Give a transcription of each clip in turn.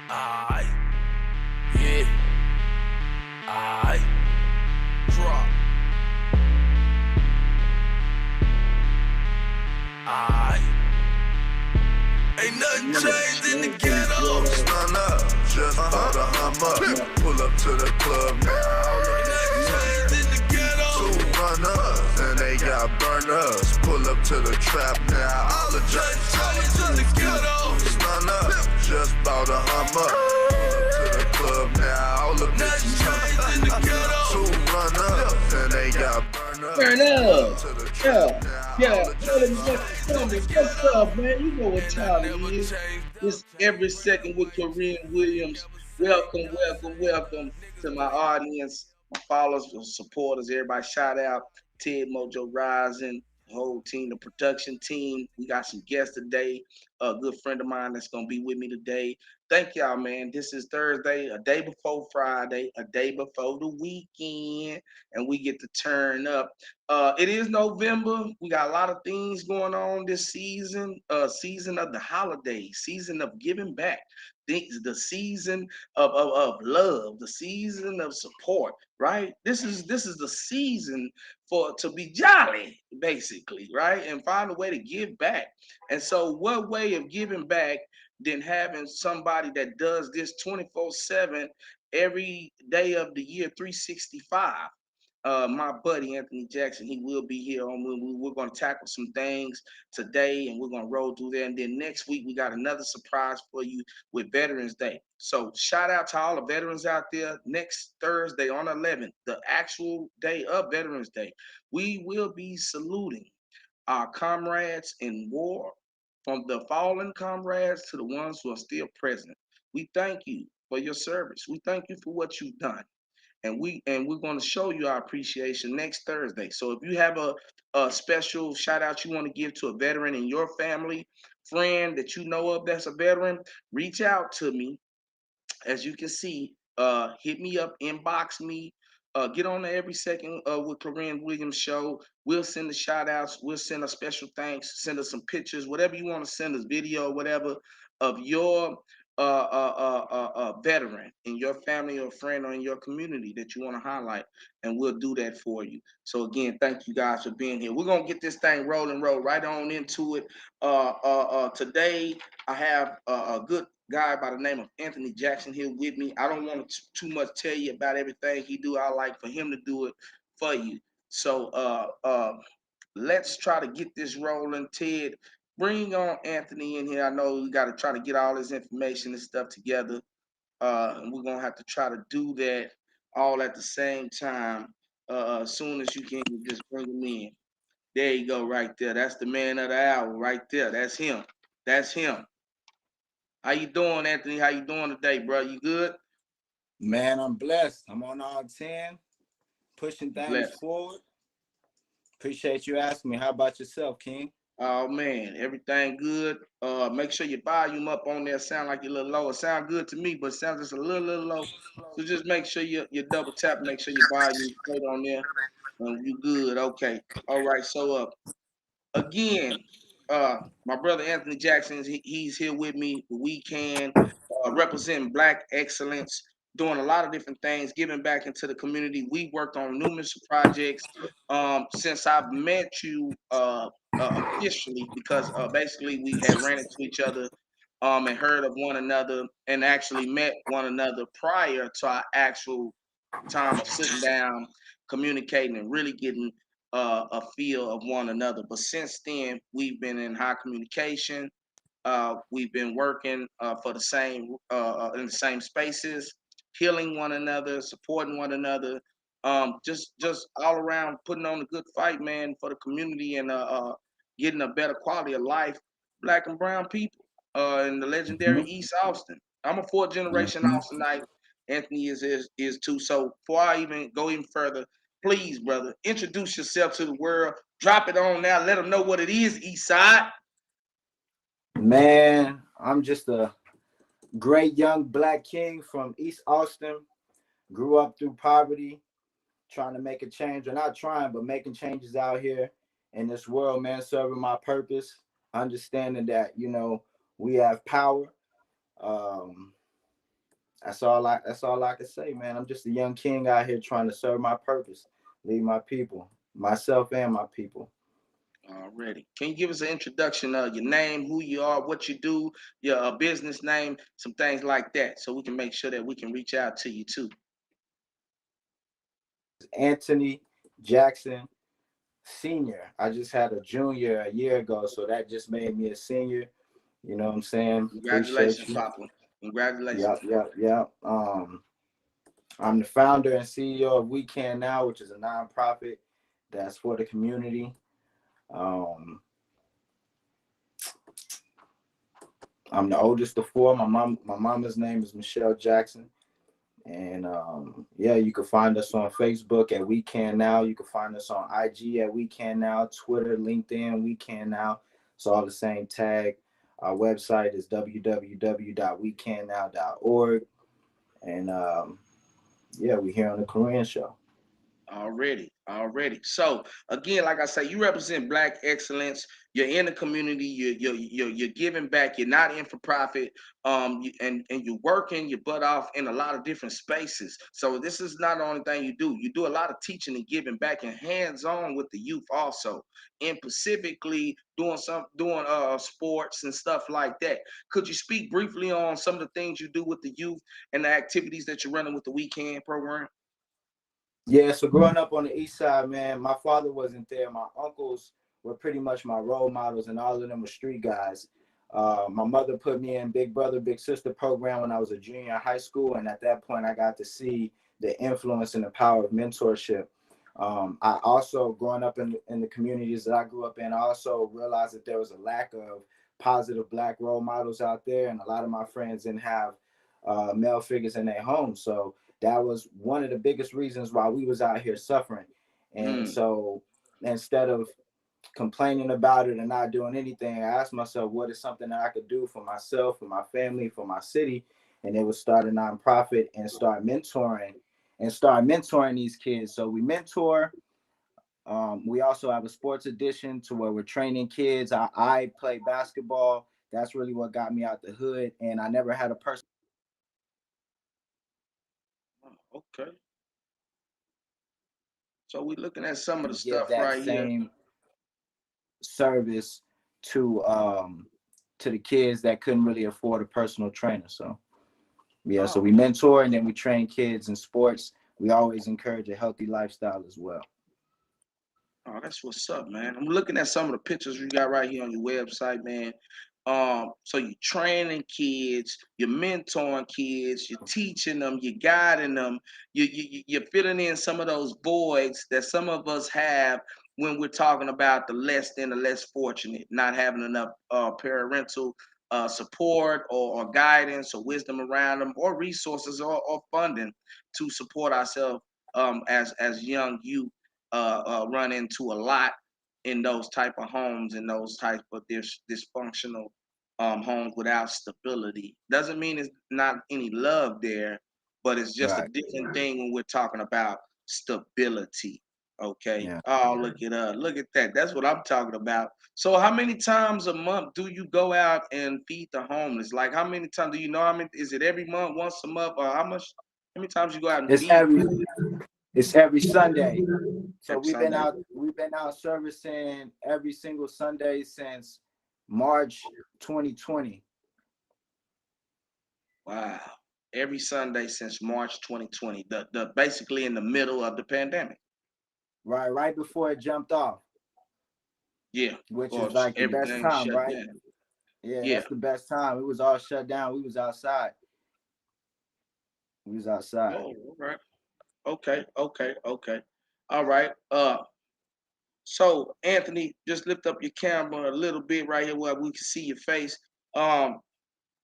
I, yeah, I drop. I ain't nothing changed in the ghetto. Stun up, just bought a Hummer. Pull up to the club now. Ain't nothing changed in the ghetto. Two runners, and they got burners. Pull up to the trap now. All the Nothing changed in the ghetto. Stun up, just bought a Hummer. Pull up to the club now. All the Nothing bitches changed in the ghetto. two runners, and they got burners. Turn up. To the Yeah. trap now. Yeah. All the What's up, man? You know what time it is. This every second with Corinne Williams. Welcome, welcome, welcome to my audience, my followers, my supporters, everybody. Shout out Ted Mojo Rising, the whole team, the production team. We got some guests today. A good friend of mine that's gonna be with me today. Thank y'all, man. This is Thursday, a day before Friday, a day before the weekend, and we get to turn up. It is November. We got a lot of things going on this season. Season of the holidays, season of giving back, the season of love, the season of support. Right? This is the season for to be jolly, basically, right? And find a way to give back. And so, what way of giving back than having somebody that does this 24/7 every day of the year, 365? My buddy Anthony Jackson, he will be here on. We're going to tackle some things today, and we're going to roll through there. And then next week we got another surprise for you with Veterans Day. So shout out to all the veterans out there. Next Thursday on 11th, the actual day of Veterans Day, we will be saluting our comrades in war, from the fallen comrades to the ones who are still present. We thank you for your service. We thank you for what you've done, and we're going to show you our appreciation next Thursday. So if you have a special shout out you want to give to a veteran in your family, friend that you know of that's a veteran, reach out to me. As you can see, hit me up, inbox me. Get on there every second with Corinne Williams show. We'll send the shout outs. We'll send a special thanks. Send us some pictures, whatever you want to send us, video, whatever, of your veteran in your family or friend or in your community that you want to highlight, and we'll do that for you. So again, thank you guys for being here. We're gonna get this thing rolling, roll right on into it. Today I have a good guy by the name of Anthony Jackson here with me. I don't want to too much tell you about everything he do. I like for him to do it for you. So let's try to get this rolling. Ted, bring on Anthony in here. I know we got to try to get all this information and stuff together. And we're gonna have to try to do that all at the same time. As soon as you can, just bring him in. There you go, right there. That's the man of the hour, right there. That's him. That's him. How you doing, Anthony? How you doing today, bro? You good? Man, I'm blessed. I'm on all 10, pushing things Blessed. forward. Appreciate you asking me. How about yourself, King? Oh man, everything good. Make sure your volume up on there. Sound like you're a little low. It sound good to me, but it sounds just a little low. So just make sure you double tap. Make sure your volume straight on there, and you good. Okay. All right. So again, my brother Anthony Jackson, he's here with me. We can represent Black excellence, doing a lot of different things, giving back into the community. We worked on numerous projects since I've met you officially, because basically we had ran into each other and heard of one another and actually met one another prior to our actual time of sitting down, communicating, and really getting a feel of one another. But since then, we've been in high communication. We've been working for the same in the same spaces, healing one another, supporting one another, just all around putting on a good fight, man, for the community, and getting a better quality of life, Black and brown people in the legendary Mm-hmm. East Austin. I'm a fourth generation Mm-hmm. Austinite. Anthony is too. So before I even go even further, please, brother, introduce yourself to the world. Drop it on now. Let them know what it is, East Side. Man, I'm just a great young Black king from East Austin. Grew up through poverty, trying to make a change, or not trying, but making changes out here in this world, man, serving my purpose, understanding that, we have power. Um, That's all I can say, man. I'm just a young king out here trying to serve my purpose, lead my people, myself and my people. Already. Can you give us an introduction of your name, who you are, what you do, your business name, some things like that, so we can make sure that we can reach out to you too? Antony Jackson Senior. I just had a junior a year ago, so that just made me a senior. You know what I'm saying? Appreciate Congratulations, you. Papa. Congratulations. Yep, yep, yep. I'm the founder and CEO of Wecannow, which is a nonprofit that's for the community. Um, I'm the oldest of four. My mama's name is Michelle Jackson. And yeah, you can find us on Facebook at Wecannow. You can find us on IG at Wecannow, Twitter, LinkedIn, Wecannow. It's all the same tag. Our website is www.wecannow.org. And yeah, we're here on the Korean show. Already. So again, like I say, you represent Black excellence. You're in the community. You're giving back. You're not in for profit. And you're working your butt off in a lot of different spaces. So this is not the only thing you do. You do a lot of teaching and giving back and hands on with the youth also, and specifically doing sports and stuff like that. Could you speak briefly on some of the things you do with the youth and the activities that you're running with the weekend program? Yeah, so growing up on the east side, man, my father wasn't there. My uncles were pretty much my role models, and all of them were street guys. My mother put me in Big Brother, Big Sister program when I was a junior in high school, and at that point, I got to see the influence and the power of mentorship. I also, growing up in the communities that I grew up in, I also realized that there was a lack of positive Black role models out there, and a lot of my friends didn't have male figures in their homes. So that was one of the biggest reasons why we was out here suffering. And Mm. so instead of complaining about it and not doing anything, I asked myself, what is something that I could do for myself, for my family, for my city? And it was start a nonprofit and start mentoring these kids. So we mentor. We also have a sports edition to where we're training kids. I play basketball. That's really what got me out the hood. And I never had a person Okay. So we're looking at some of the to give stuff that right here. same service to the kids that couldn't really afford a personal trainer. So yeah, so Oh, we mentor and then we train kids in sports. We always encourage a healthy lifestyle as well. oh, that's what's up, man. I'm looking at some of the pictures you got right here on your website, man. So you're training kids, you're mentoring kids, you're teaching them, you're guiding them, you're filling in some of those voids that some of us have when we're talking about the less than the less fortunate, not having enough parental support or guidance or wisdom around them or resources or funding to support ourselves as young youth run into a lot in those type of homes and those type of dysfunctional homes without stability. Doesn't mean it's not any love there, but it's just a Right. different thing when we're talking about stability. Okay. Yeah. Oh, look at look at that. That's what I'm talking about. So, how many times a month do you go out and feed the homeless? Like, how many times do you know? How many is it every month, once a month, or how much? How many times you go out and It's feed every it's every Sunday. So every Sunday? we've been out servicing every single Sunday since March 2020. Wow. Every Sunday since March 2020. The basically in the middle of the pandemic. Right before it jumped off, Yeah. which Or is like the best everything time, shut right? down. Yeah, Yeah. that's the best time. It was all shut down. We was outside. We was outside. Oh, all right. Okay. All right. So Anthony, just lift up your camera a little bit right here where we can see your face. Um,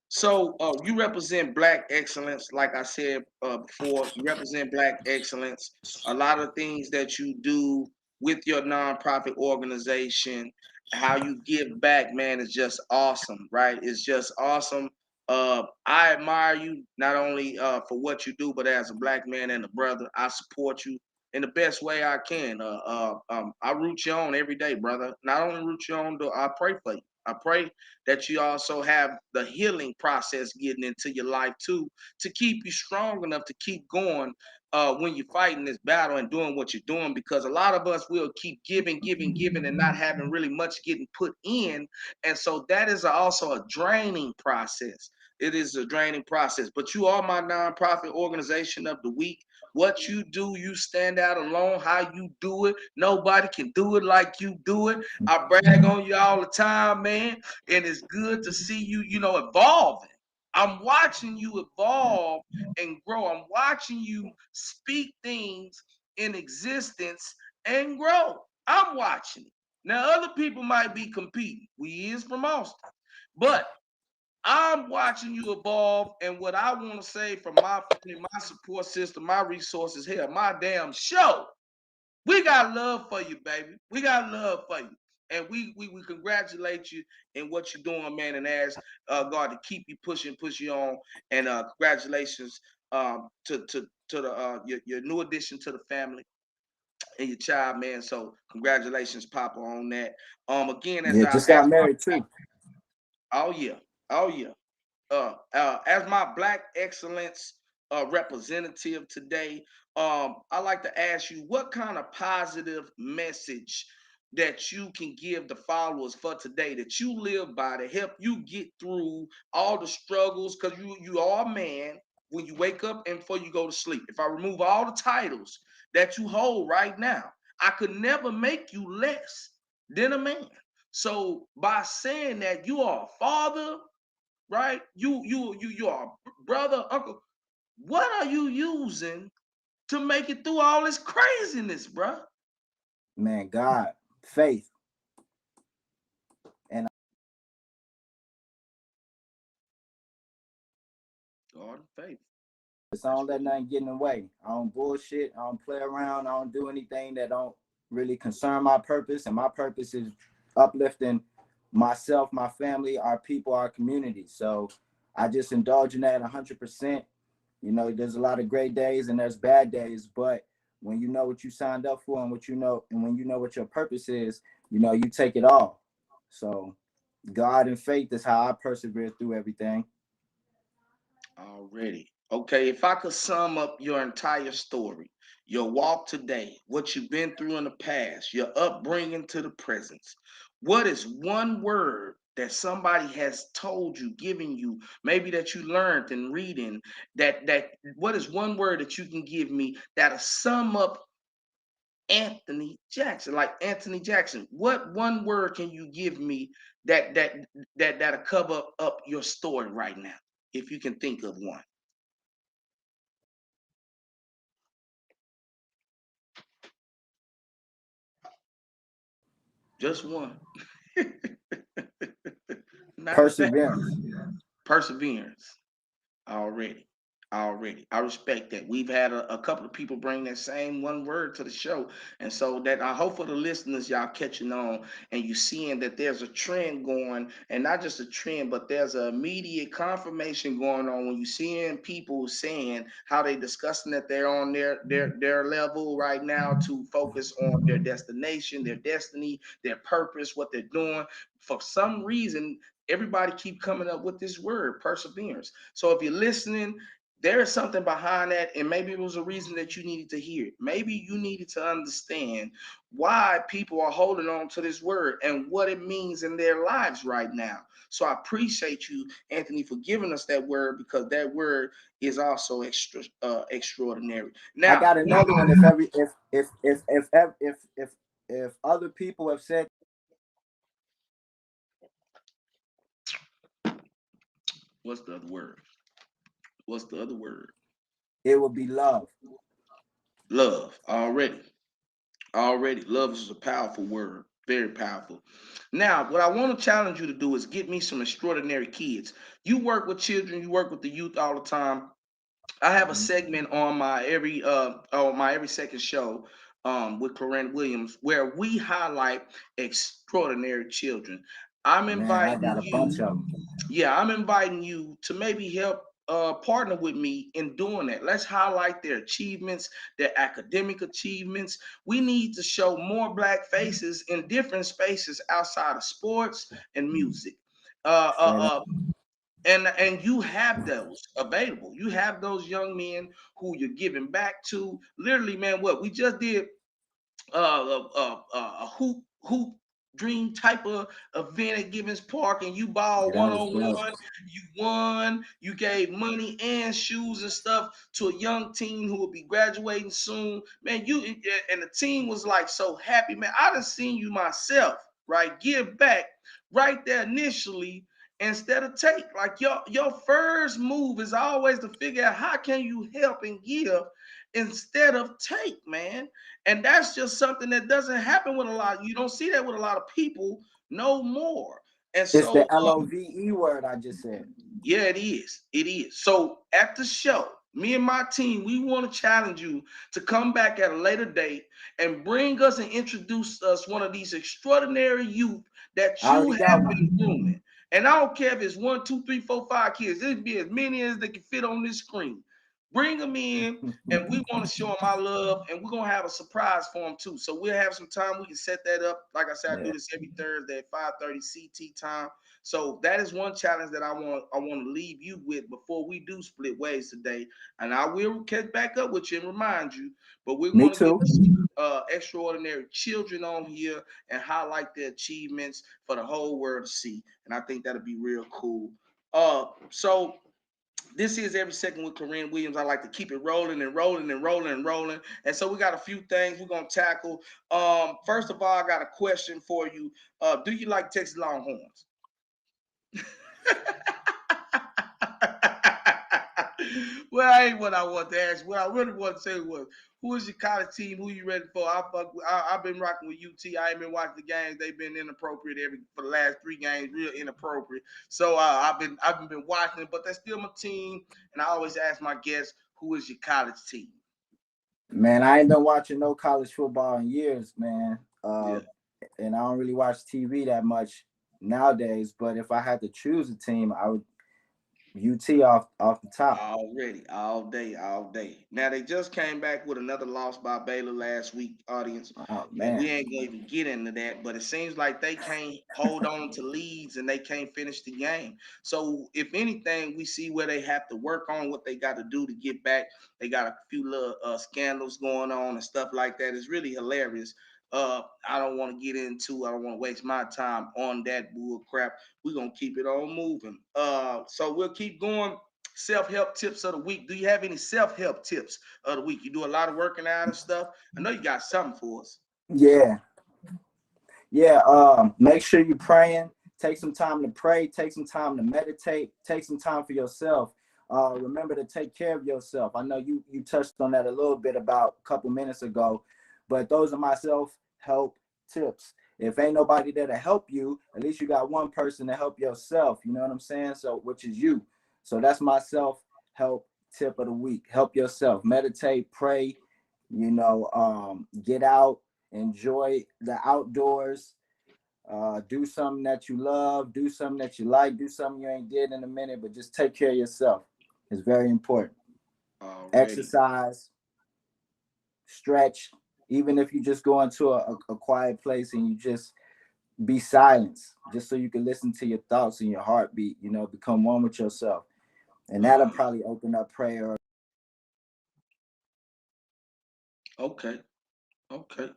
So you represent Black excellence, like I said before. You represent Black excellence. A lot of things that you do with your nonprofit organization, how you give back, man, is just awesome, right? It's just awesome. I admire you not only for what you do, but as a Black man and a brother. I support you in the best way I can. I root you on every day, brother. Not only root you on, I pray for you. I pray that you also have the healing process getting into your life too, to keep you strong enough to keep going when you're fighting this battle and doing what you're doing. Because a lot of us will keep giving, and not having really much getting put in, and so that is also a draining process. It is a draining process. But you are my nonprofit organization of the week. What you do, you stand out alone. How you do it, nobody can do it like you do it. I brag on you all the time, man, and it's good to see you, evolving. I'm watching you evolve and grow. I'm watching you speak things in existence and grow. I'm watching it. Now, other people might be competing. We is from Austin, but I'm watching you evolve, and what I want to say from my family, my support system, my resources here, my damn show. We got love for you, baby. We got love for you. And we congratulate you in what you're doing, man, and ask God to keep you pushing, push you on. And congratulations to the your new addition to the family and your child, man. So congratulations, Papa, on that. Again, Yeah, just got married too. oh yeah, oh yeah. As my Black excellence representative today, I like to ask you what kind of positive message that you can give the followers for today that you live by to help you get through all the struggles, because you are a man when you wake up and before you go to sleep. If I remove all the titles that you hold right now, I could never make you less than a man. So by saying that you are a father, right? You are brother, uncle. What are you using to make it through all this craziness, bro? Man, God, faith, and God and faith. I don't let nothing get in the way. I don't bullshit. I don't play around. I don't do anything that don't really concern my purpose. And my purpose is uplifting myself, my family, our people, our community. So I just indulge in that 100%. You know, there's a lot of great days and there's bad days, but when you know what you signed up for and what you know, and when you know what your purpose is, you know, you take it all. So God and faith is how I persevere through everything. Already. Okay, if I could sum up your entire story, your walk today, what you've been through in the past, your upbringing to the presence, what is one word that somebody has told you, given you, maybe that you learned in reading, that what is one word that you can give me that'll sum up Anthony Jackson, like Anthony Jackson? What one word can you give me that'll cover up your story right now, if you can think of one? Just one. Not bad. Perseverance. Perseverance. Already. Already. I respect that. We've had a couple of people bring that same one word to the show. And so that I hope for the listeners, y'all catching on and you seeing that there's a trend going, and not just a trend, but there's an immediate confirmation going on when you seeing people saying how they discussing that they're on their level right now to focus on their destination, their destiny, their purpose, what they're doing. For some reason, everybody keep coming up with this word, perseverance. So if you're listening, there is something behind that, and maybe it was a reason that you needed to hear it. Maybe you needed to understand why people are holding on to this word and what it means in their lives right now. So I appreciate you, Anthony, for giving us that word, because that word is also extraordinary. I Now, got another one. If every if other people have said, what's the other word? What's the other word? it would be love. Love. Already, love is a powerful word, very powerful. Now, what I want to challenge you to do is get me some extraordinary kids. You work with children, you work with the youth all the time. I have a Mhm. segment on my every second show with Cluren Williams where we highlight extraordinary children. I'm Man, I inviting got a bunch you, of them. yeah, I'm inviting you to maybe help partner with me in doing that. Let's highlight their achievements, their academic achievements. We need to show more Black faces in different spaces outside of sports and music. Uh, uh, uh, and you have those available. You have those young men who you're giving back to. Literally, man, what we just did a hoop dream type of event at Givens Park, and you ball Yeah, that one was on dope. one. You won. You gave money and shoes and stuff to a young teen who will be graduating soon. Man, you and the team was like so happy. Man, I done seen you myself, right? Give back right there initially instead of take. Like your first move is always to figure out how can you help and give instead of take, man. And that's just something that doesn't happen with a lot. You don't see that with a lot of people no more. And It's the so, LOVE word I just said. yeah, it is. It is. So at the show, me and my team, we want to challenge you to come back at a later date and bring us and introduce us one of these extraordinary youth that I you already got have been one. grooming. And I don't care if it's 1, 2, 3, 4, 5 kids. It'd be as many as they can fit on this screen. Bring them in, and we want to show them our love, and we're gonna have a surprise for them too. So we'll have some time. We can set that up. Like I said, I do Yeah. this every Thursday at 5:30 CT time. So that is one challenge that I want to leave you with before we do split ways today. And I will catch back up with you and remind you. But we're Me going to get too. extraordinary children on here and highlight their achievements for the whole world to see. And I think that'll be real cool. So this is Every Second with Corinne Williams. I like to keep it rolling and rolling and rolling and rolling. And so we got a few things we're gonna tackle. First of all, I got a question for you. Do you like Texas Longhorns? Well, I ain't what I want to ask. What I really want to say was, who is your college team? Who you ready for? I've been rocking with UT. I ain't been watching the games. They've been inappropriate for the last 3 games, real inappropriate. So I've been watching it, but that's still my team. And I always ask my guests, who is your college team? Man, I ain't been watching no college football in years, man. Yeah. And I don't really watch TV that much nowadays. But if I had to choose a team, I would UT off the top. Already, all day, all day. Now they just came back with another loss by Baylor last week, audience, Oh and we man. ain't gonna even get into that. But it seems like they can't hold on to leads and they can't finish the game. So if anything, we see where they have to work on what they got to do to get back. They got a few little scandals going on and stuff like that. It's really hilarious. I don't want to get into. I don't want to waste my time on that bull crap. We're gonna keep it on moving. So we'll keep going. Self-help tips of the week. Do you have any self-help tips of the week? You do a lot of working out and stuff. I know you got something for us. Yeah. Yeah. Make sure you're praying. Take some time to pray. Take some time to meditate. Take some time for yourself. Remember to take care of yourself. I know you touched on that a little bit about a couple minutes ago, but those are my self-help tips. If ain't nobody there to help you, at least you got one person to help yourself. You know what I'm saying? So, which is you. So that's my self-help tip of the week. Help yourself. Meditate, pray, get out, enjoy the outdoors, do something that you love, do something that you like, do something you ain't did in a minute, but just take care of yourself. It's very important. Already. Exercise, stretch, even if you just go into a quiet place and you just be silent, just so you can listen to your thoughts and your heartbeat, become one with yourself. And that'll probably open up prayer. Okay. Okay.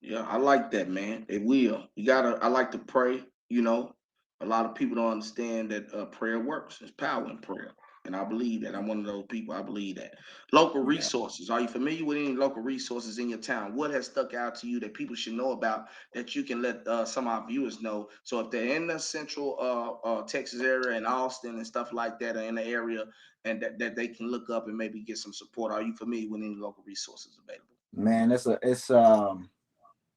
Yeah, I like that, man. It will. I like to pray, A lot of people don't understand that prayer works. There's power in prayer. And I believe that. I'm one of those people. I believe that. Local Yeah. resources. Are you familiar with any local resources in your town? What has stuck out to you that people should know about that you can let some of our viewers know? So if they're in the central Texas area and Austin and stuff like that, or in the area, and that they can look up and maybe get some support. Are you familiar with any local resources available? Man,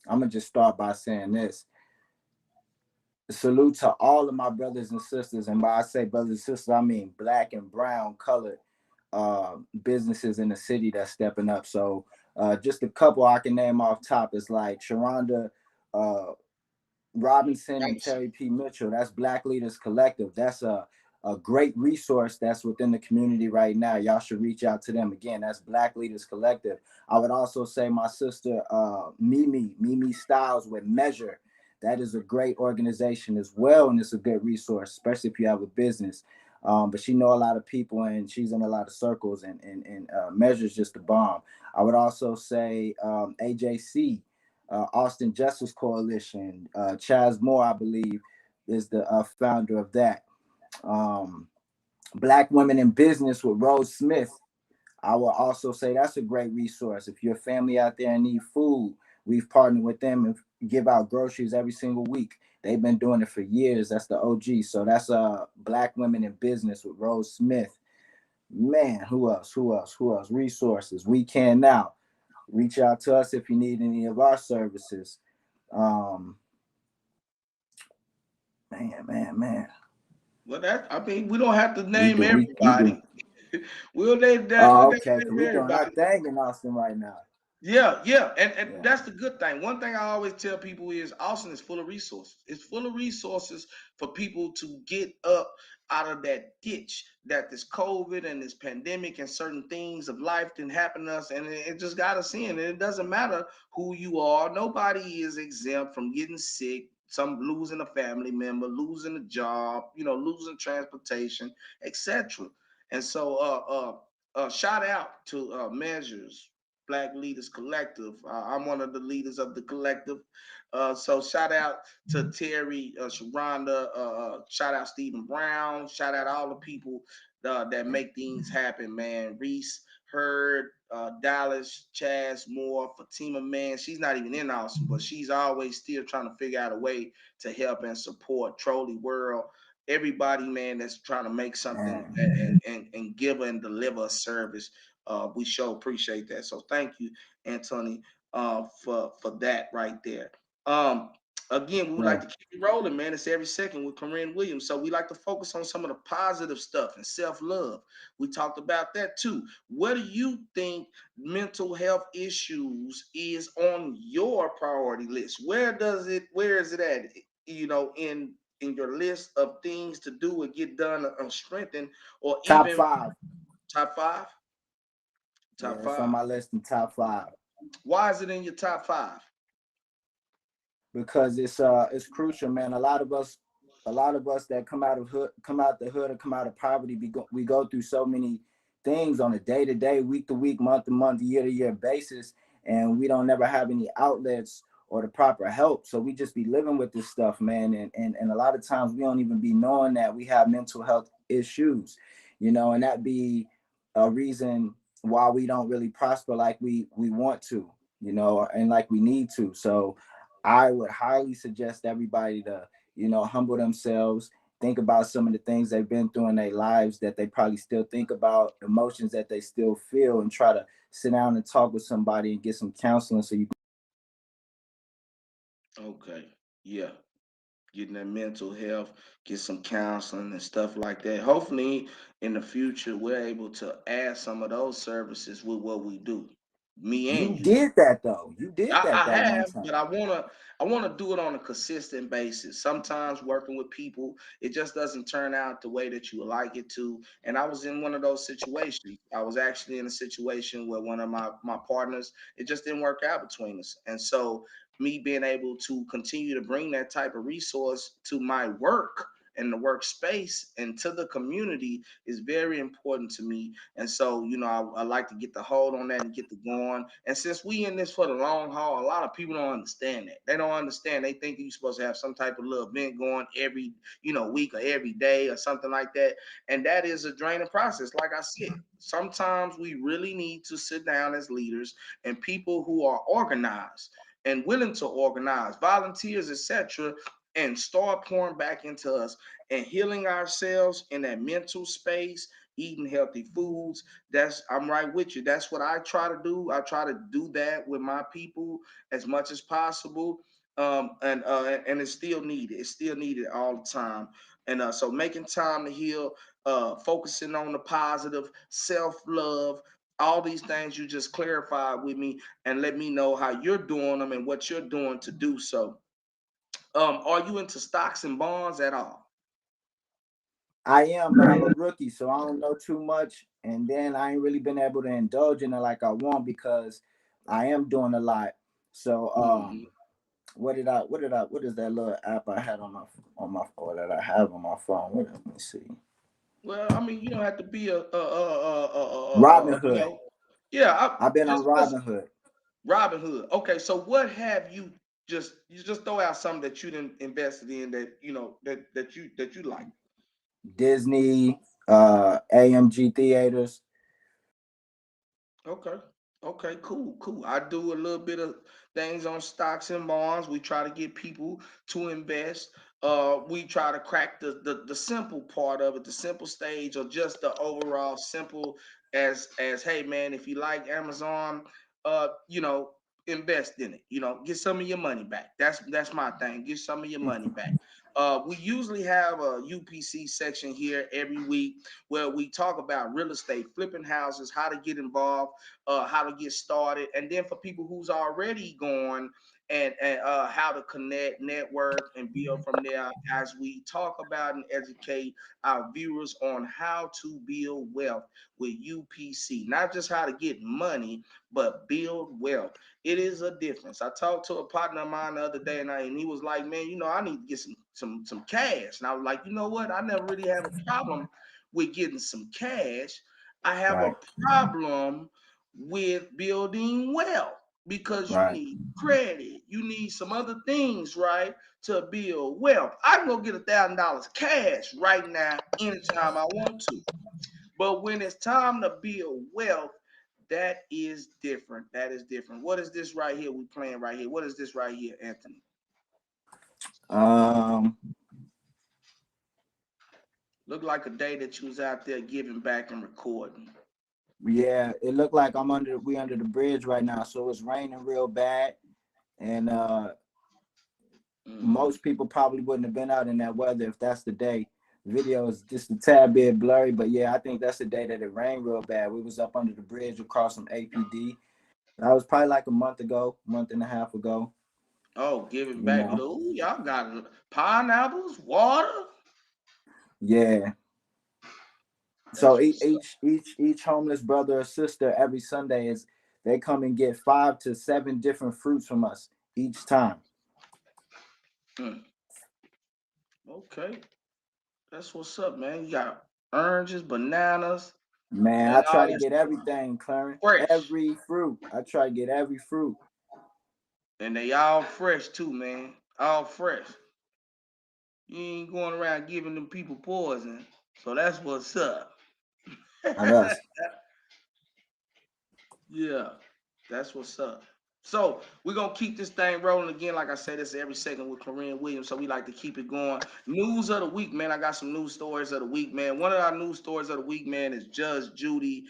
I'm gonna just start by saying this. Salute to all of my brothers and sisters, and by I say brothers and sisters, I mean black and brown colored businesses in the city that's stepping up. So just a couple I can name off top is like Sharonda Robinson and Terry P. Mitchell. That's Black Leaders Collective. That's a a great resource that's within the community right now. Y'all should reach out to them. Again, that's Black Leaders Collective. I would also say my sister Mimi Styles with Measure. That is a great organization as well, and it's a good resource, especially if you have a business. But she know a lot of people, and she's in a lot of circles, and Measure's just a bomb. I would also say AJC, Austin Justice Coalition. Chaz Moore, I believe, is the founder of that. Um, Black Women in Business with Rose Smith. I will also say that's a great resource. If you're a family out there and need food, we've partnered with them and give out groceries every single week. They've been doing it for years. That's the OG. So that's Black Women in Business with Rose Smith. Man, who else? Who else? Who else? Resources. We can now. Reach out to us if you need any of our services. Um, man. Well, I mean, we don't have to We name do. We do. everybody. We'll name that. We Oh, got okay. to Cause name we doing our everybody. thing in Austin right now. Yeah, yeah, and Yeah. that's the good thing. One thing I always tell people is Austin is full of resources. It's full of resources for people to get up out of that ditch that this COVID and this pandemic and certain things of life can happen to us, and it just got us in. And it doesn't matter who you are. Nobody is exempt from getting sick. Some losing a family member, losing a job, losing transportation, etc. And so, shout out to Measures Black Leaders Collective. I'm one of the leaders of the collective. So shout out to Terry, Sharonda, shout out Stephen Brown, shout out all the people that make things happen, man. Reese, Hurd, Dallas, Chaz Moore, Fatima, man. She's not even in Austin, but she's always still trying to figure out a way to help and support Trolley World. Everybody, man, that's trying to make something and give and deliver a service. We sure appreciate that. So thank you, Antony, for that right there. Um, Again, we would like Yeah. to keep it rolling, man. It's every second with Corinne Williams. So we like to focus on some of the positive stuff and self-love. We talked about that too. What do you think mental health issues is on your priority list? Where is it at? In your list of things to do and get done or strengthen, or Top even five. top five? Yeah, Top it's on five. my list in top five Why is it in your top five? because it's crucial, man. A lot of us that come out the hood, or come out of poverty, we go through so many things on a day to day, week to week, month to month, year to year basis, and we don't never have any outlets or the proper help. So we just be living with this stuff, man. And a lot of times we don't even be knowing that we have mental health issues, and that be a reason why we don't really prosper like we want to, and like we need to. So I would highly suggest everybody to, humble themselves, think about some of the things they've been through in their lives that they probably still think about, emotions that they still feel, and try to sit down and talk with somebody and get some counseling so you. Okay. Yeah. Getting that mental health, get some counseling and stuff like that. Hopefully, in the future, we're able to add some of those services with what we do. Me and You you. did that though. You did I that one have, time. but I wanna do it on a consistent basis. Sometimes working with people, it just doesn't turn out the way that you would like it to. And I was in one of those situations. I was actually in a situation where one of my partners, it just didn't work out between us. And so me being able to continue to bring that type of resource to my work and the workspace and to the community is very important to me. And so, I like to get the hold on that and get the going. And since we in this for the long haul, a lot of people don't understand that. They don't understand. They think you're supposed to have some type of little event going every, week or every day or something like that. And that is a draining process. Like I said, sometimes we really need to sit down as leaders and people who are organized and willing to organize, volunteers, etc., and start pouring back into us and healing ourselves in that mental space, eating healthy foods. I'm right with you. That's what I try to do. I try to do that with my people as much as possible. And it's still needed. It's still needed all the time. And so making time to heal, focusing on the positive, self-love, all these things you just clarified with me and let me know how you're doing them and what you're doing to do so. Are you into stocks and bonds at all? I am, but I'm a rookie, so I don't know too much. And then I ain't really been able to indulge in it like I want because I am doing a lot. So what is that little app I had on my or that I have on my phone? Let me see. Well, I mean, you don't have to be Robin you Hood. know, yeah. I've been on Robin Hood. Robin Hood. Okay, so what have you just throw out something that you didn't invested in that you know that you like? Disney, AMG theaters. Okay. Okay, cool. I do a little bit of things on stocks and bonds. We try to get people to invest. We try to crack the simple part of it, the simple stage, or just the overall simple as hey man, if you like Amazon, you know, invest in it. You know, get some of your money back. That's my thing. Get some of your money back. We usually have a UPC section here every week where we talk about real estate, flipping houses, how to get involved, how to get started, and then for people who's already gone and how to connect, network, and build from there as we talk about and educate our viewers on how to build wealth with UPC. Not just how to get money, but build wealth. It is a difference. I talked to a partner of mine the other day, and he was like, "Man, you know, I need to get some cash." And I was like, "You know what? I never really had a problem with getting some cash. I have a Right, problem with building wealth because you right. need credit, you need some other things, right, to build wealth. I can go get $1,000 cash right now, anytime I want to. But when it's time to build wealth, that is different. That is different. What is this right here? We playing right here. What is this right here, Anthony? Um, Look like a day that you was out there giving back and recording. yeah, it looked like we under the bridge right now, so it's raining real bad, and Mhm. most people probably wouldn't have been out in that weather if that's the day. Video is just a tad bit blurry, but yeah, I think that's the day that it rained real bad. We was up under the bridge across from APD. That was probably like a month and a half ago. Oh, giving You back. know, Ooh, y'all got pineapples, water. yeah. So That's what's up. each homeless brother or sister every Sunday is they come and get 5 to 7 different fruits from us each time. Mm, okay. That's what's up, man. You got oranges, bananas, Man, I and try all to that get stuff. everything, Clarence. Fresh. Every fruit. I try to get every fruit. And they all fresh too, man. All fresh. You ain't going around giving them people poison. So that's what's up. Not us. Yeah, that's what's up. So we're gonna keep this thing rolling again. Like I said, this every second with Cluren Williams. So we like to keep it going. News of the week, man. I got some news stories of the week, man. One of our news stories of the week, man, is Judge Judy.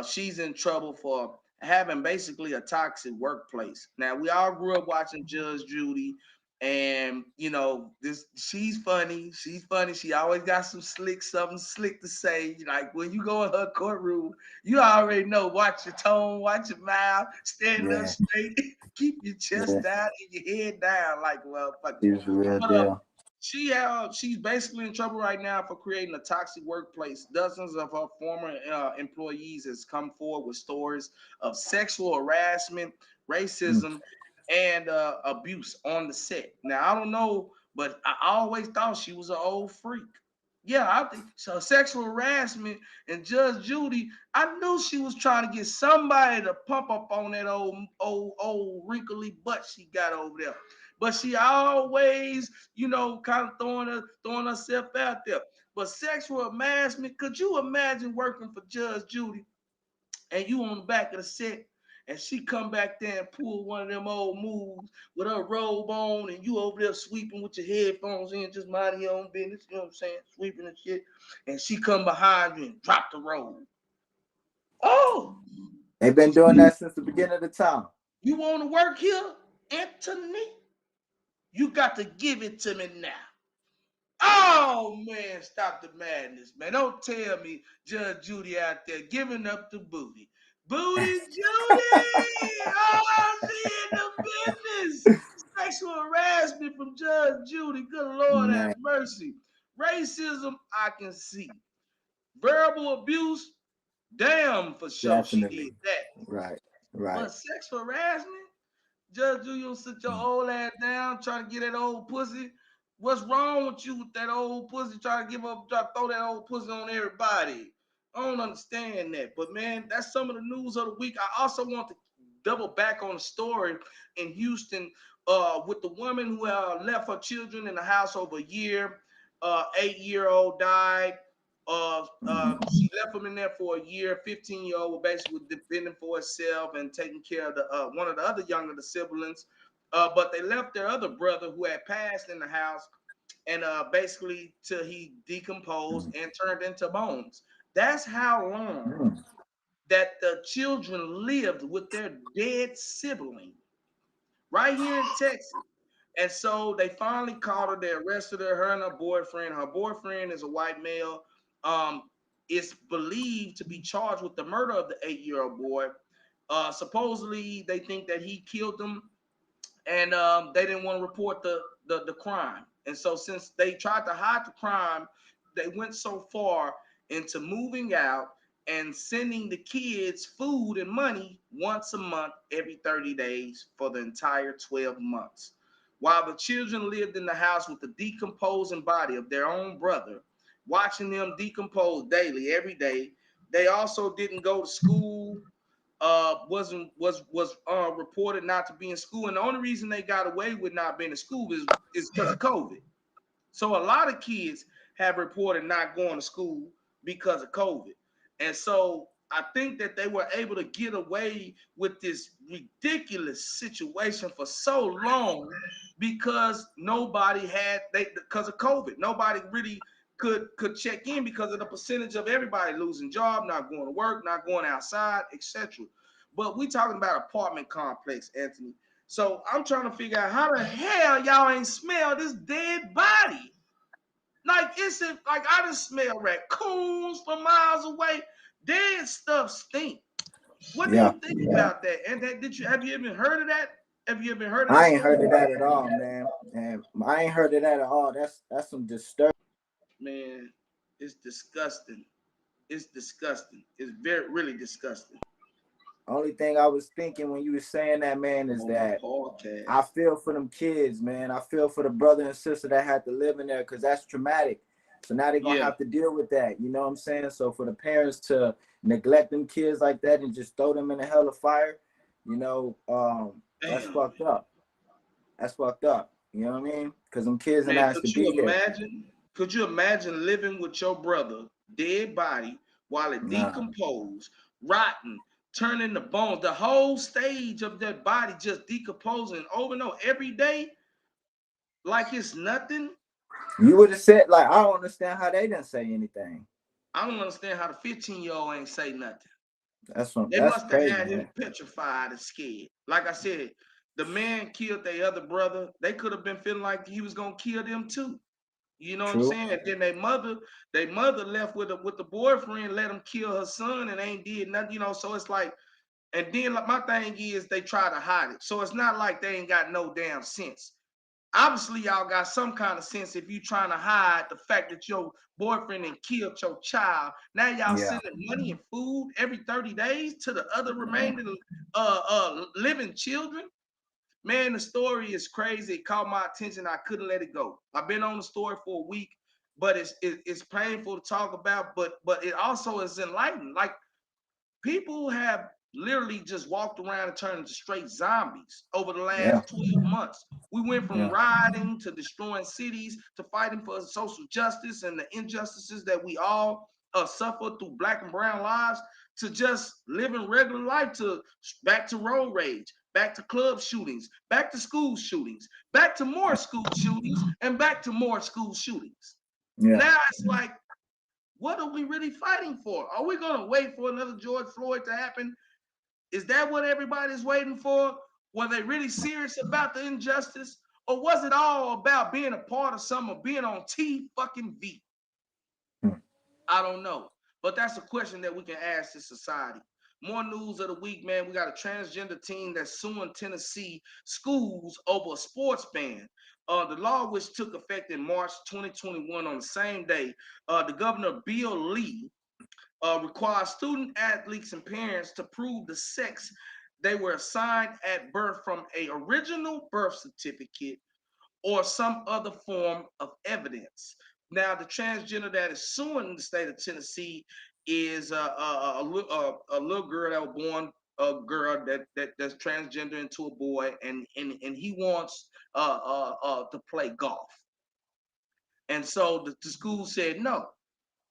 She's in trouble for having basically a toxic workplace. Now we all grew up watching Judge Judy, and you know this. She's funny. She's funny. She always got something slick to say. Like when you go in her courtroom, you already know. Watch your tone, watch your mouth, stand up Yeah, straight, keep your chest yeah. down and your head down like well fuck it. He was the real But deal. she's basically in trouble right now for creating a toxic workplace. Dozens of her former employees has come forward with stories of sexual harassment, Mm. racism, and abuse on the set. Now I don't know, but I always thought she was an old freak. Yeah, I think so. Sexual harassment and Judge Judy, I knew she was trying to get somebody to pump up on that old wrinkly butt she got over there. But she always, you know, kind of throwing herself out there. But sexual harassment, could you imagine working for Judge Judy and you on the back of the set and she come back there and pull one of them old moves with her robe on and you over there sweeping with your headphones in, just minding your own business, you know what I'm saying? Sweeping and shit. And she come behind you and drop the robe. Oh, They've been doing that since the beginning of the time. you want to work here, Antony? You got to give it to me now. Oh man, stop the madness, man. Don't tell me Judge Judy out there giving up the booty. Booty Judy! Oh, she in the business. Sexual harassment from Judge Judy. Good Lord have Man, mercy. Racism, I can see. Verbal abuse, damn for sure she did Definitely. that. Right. Right. But sexual harassment, Judge, do you sit your Mm. old ass down trying to get that old pussy? What's wrong with you with that old pussy? Trying to give up, try to throw that old pussy on everybody. I don't understand that. But man, that's some of the news of the week. I also want to double back on the story in Houston with the woman who left her children in the house over a year. 8-year-old died. She left him in there for a year. 15-year-old basically defending for herself and taking care of the one of the other younger the siblings. But they left their other brother who had passed in the house, and basically till he decomposed and turned into bones. That's how long Mm. that the children lived with their dead sibling right here in Texas. And so they finally caught her. They arrested her, her and her boyfriend. Her boyfriend is a white male. Is believed to be charged with the murder of the 8-year-old boy. Supposedly, they think that he killed them, and they didn't want to report the crime. And so, since they tried to hide the crime, they went so far into moving out and sending the kids food and money once a month, every 30 days for the entire 12 months. While the children lived in the house with the decomposing body of their own brother, watching them decompose daily, every day. They also didn't go to school, was reported not to be in school, and the only reason they got away with not being in school is because of COVID. So a lot of kids have reported not going to school because of COVID. And so I think that they were able to get away with this ridiculous situation for so long because nobody had they because of COVID. Nobody really could check in because of the percentage of everybody losing job, not going to work, not going outside, etc. But we talking about apartment complex, Anthony. So I'm trying to figure out how the hell y'all ain't smell this dead body. Like it's like I just smell raccoons from miles away. Dead stuff stink. What do Yeah. you think about that? And that did you have you even heard of that? Have you ever heard of that I ain't story? heard of that at all, man. And I ain't heard of that at all. That's some disturbing. Man, it's disgusting. It's disgusting. It's very really disgusting. Only thing I was thinking when you were saying that, man, I'm is on my that podcast. I feel for them kids, man. I feel for the brother and sister that had to live in there because that's traumatic. So now they're gonna Yeah. have to deal with that. You know what I'm saying? So for the parents to neglect them kids like that and just throw them in the hell of fire, that's Damn, fucked man. up. That's fucked up. You know what I mean? Because them kids and Man, has to could you be here. imagine? Could you imagine living with your brother, dead body, while it Nah. decomposed, rotten, turning to bones, the whole stage of that body just decomposing over and over every day, like it's nothing? You would have said, like, I don't understand how they didn't say anything. I don't understand how the 15-year-old ain't say nothing. They That's must have crazy, had him man. petrified and scared. Like I said, the man killed their other brother. They could have been feeling like he was gonna kill them too. You know what I'm True. saying? And then their mother left with the boyfriend, let him kill her son and ain't did nothing, so it's like, and then like, my thing is they try to hide it. So it's not like they ain't got no damn sense. Obviously, y'all got some kind of sense if you trying to hide the fact that your boyfriend and killed your child. Now y'all Yeah. sending money and food every 30 days to the other remaining living children. Man, the story is crazy. It caught my attention. I couldn't let it go. I've been on the story for a week, but it's painful to talk about. But it also is enlightening. Like people have literally just walked around and turned into straight zombies over the Yeah. last 12 months. We went from Yeah. rioting to destroying cities to fighting for social justice and the injustices that we all suffer through black and brown lives to just living regular life to back to road rage, back to club shootings, back to school shootings, back to more school shootings, and back to more school shootings. Yeah. Now it's like, what are we really fighting for? Are we going to wait for another George Floyd to happen? Is that what everybody's waiting for? Were they really serious about the injustice? Or was it all about being a part of something or being on T fucking V? Hmm. I don't know. But that's a question that we can ask to society. More news of the week, man. We got a transgender team that's suing Tennessee schools over a sports ban. The law, which took effect in March 2021 on the same day, the governor, Bill Lee, requires student athletes and parents to prove the sex they were assigned at birth from a original birth certificate or some other form of evidence. Now, the transgender that is suing the state of Tennessee is a little girl that was born a girl that's transgender into a boy, and he wants to play golf. And so the school said no.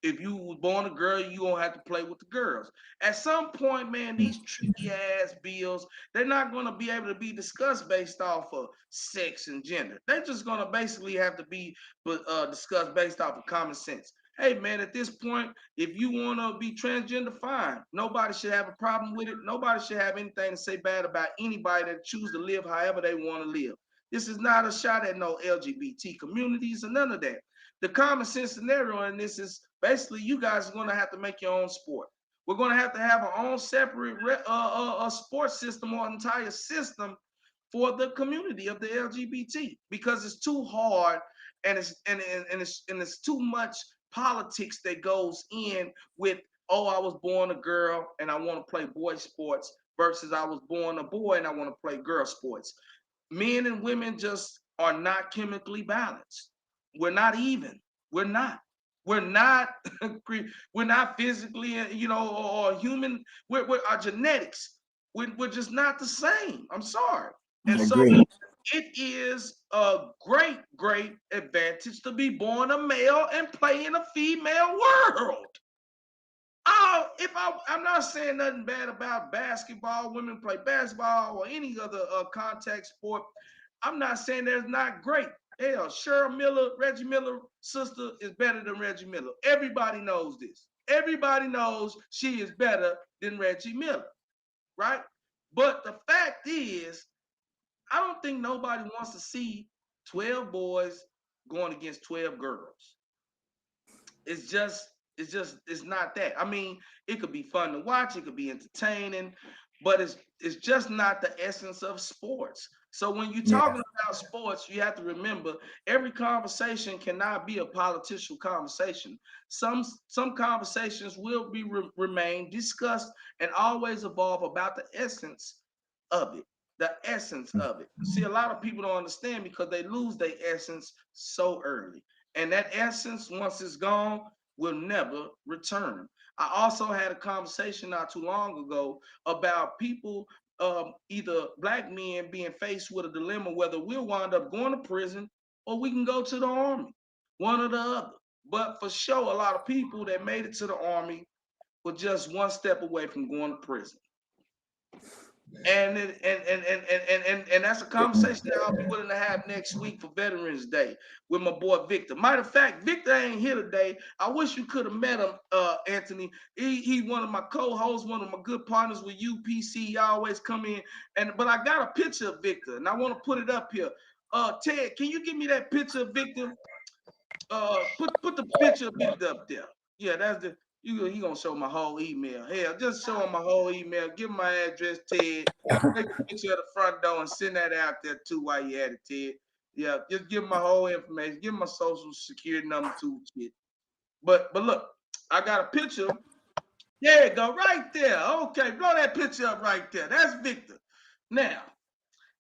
If you was born a girl, you gonna have to play with the girls. At some point, man, these tricky ass bills, they're not gonna be able to be discussed based off of sex and gender. They're just gonna basically have to be discussed based off of common sense. Hey man, at this point, if you wanna be transgender, fine. Nobody should have a problem with it. Nobody should have anything to say bad about anybody that choose to live however they want to live. This is not a shot at no LGBT communities or none of that. The common sense scenario in this is basically you guys are going to have to make your own sport. We're going to have our own separate sports system or entire system for the community of the LGBT because it's too hard and it's too much politics that goes in with, oh, I was born a girl and I want to play boy sports versus I was born a boy and I want to play girl sports. Men and women just are not chemically balanced. We're not even. We're not. We're not. We're not physically, or human. We're our genetics. We're just not the same. I'm sorry. And so it is a great, great advantage to be born a male and play in a female world. Oh, I'm not saying nothing bad about basketball. Women play basketball or any other contact sport. I'm not saying there's not great. Hell, Cheryl Miller, Reggie Miller sister is better than Reggie Miller. Everybody knows this. Everybody knows she is better than Reggie Miller, right? But the fact is, I don't think nobody wants to see 12 boys going against 12 girls. It's not that. I mean, it could be fun to watch, it could be entertaining, but it's just not the essence of sports. So when you're talking about sports, you have to remember every conversation cannot be a political conversation. Some conversations will be remain discussed and always evolve about the essence of it. The essence of it. See, a lot of people don't understand because they lose their essence so early. And that essence, once it's gone, will never return. I also had a conversation not too long ago about people, either black men being faced with a dilemma whether we'll wind up going to prison or we can go to the army, one or the other. But for sure, a lot of people that made it to the army were just one step away from going to prison. And that's a conversation that I'll be willing to have next week for Veterans Day with my boy Victor. Matter of fact, Victor ain't here today. I wish you could have met him, Anthony. He one of my co-hosts, one of my good partners with UPC. He always come in, but I got a picture of Victor, and I want to put it up here. Ted, can you give me that picture of Victor? Put the picture of Victor up there. Yeah, that's the. He gonna show my whole email. Hell, just show him my whole email. Give him my address, Ted. Take a picture of the front door and send that out there too while you at it, Ted. Yeah, just give him my whole information. Give him my social security number too, shit. But look, I got a picture. There you go, right there. Okay, blow that picture up right there. That's Victor. Now,